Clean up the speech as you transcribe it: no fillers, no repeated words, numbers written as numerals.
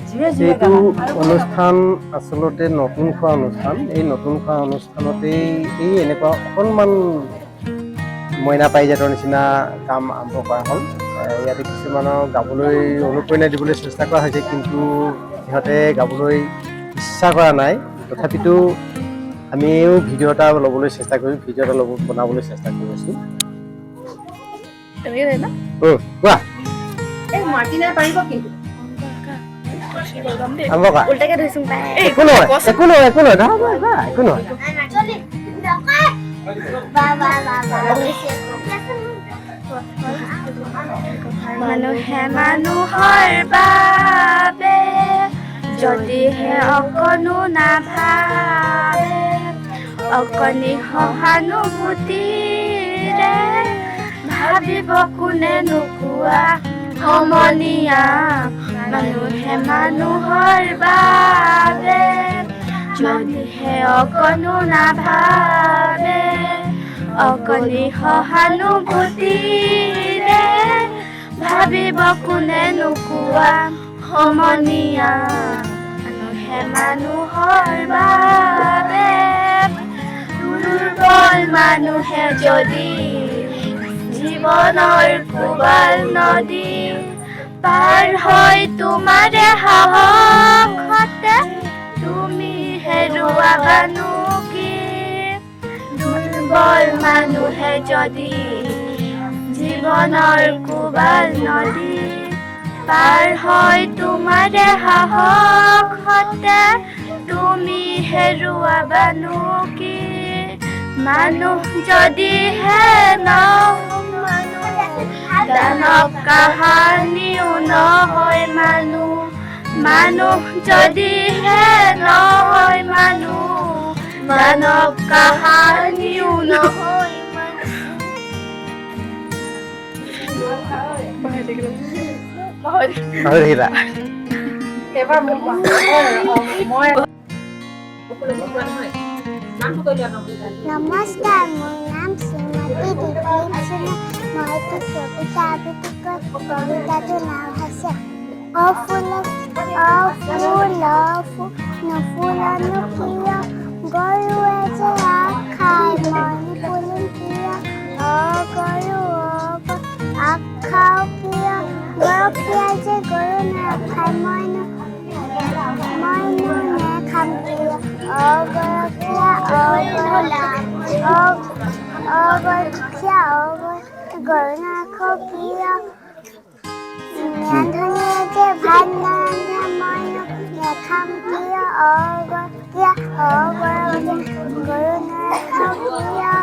এইটো অনুষ্ঠান আচলতে নতুন খোৱা অনুষ্ঠান। এই নতুন খোৱা অনুষ্ঠানতেই এই এনেকুৱা অকণমান মইনা পাৰিজাতৰ নিচিনা কাম আৰম্ভ কৰা হ'ল। ইয়াতে কিছুমানৰ গাবলৈ অনুপ্ৰেৰণা দিবলৈ চেষ্টা কৰা হৈছে, কিন্তু সিহঁতে গাবলৈ ইচ্ছা কৰা নাই। তথাপিতো আমিও ভিডিঅ' এটা ল'বলৈ চেষ্টা কৰিছোঁ, ভিডিঅ' এটা বনাবলৈ চেষ্টা কৰি আছোঁ। কোৱা একো নহয়, একো নহয়, একো নহয়, একো নহয়। মানুহে মানুহৰ বাবে যদিহে অকণো নাভাবে, অকণি সহানুভূতিৰে ভাবিব কোনে নোকোৱা সমনীয়া। মানুহে মানুহৰ বাবে যদিহে অকণো নাভাবে, অকণি সহানুভূতিৰে ভাবিব কোনে নোকোৱা সমনীয়া। মানুহে মানুহৰ বাবে দুৰ্বল মানুহে যদি জীৱনৰ কোবাল নদী পাৰ হয় তোমাৰে সাহসতে, তুমি হেৰুৱাবানো কি? দুৰ্বল মানুহে যদি জীৱনৰ কোবাল নদী পাৰ হয় তোমাৰে সাহসতে, তুমি হেৰুৱাবানো কি? মানুহ যদিহে দানৱ কাহানিও নহয় মানুহ, মানুহ যদিহে নহয় মানুহ, দানৱ কাহানিও নহয় নমস্কাৰ, মোৰ নাম শ্ৰীমতী দীপলিন সিনহা। মই এটি কবিতা আবৃত্তি কৰিম। কবিতাটোৰ নাম হৈছে নুফুলনো কিয়, গৰুৱে যে আগ খায় মই নুফুলিম কিয়? গৰু আগ খাওঁ কিয়? গৰখীয়াই যে গৰু নাখায় মই নেখাম কিয়? গৰখীয়া গৰু নাখাওঁ কিয়? ৰান্ধনীয়ে যে ভাত নাৰান্ধে মই নেখাম কিয়? গৰখীয়া গৰু নাখাওঁ কিয়?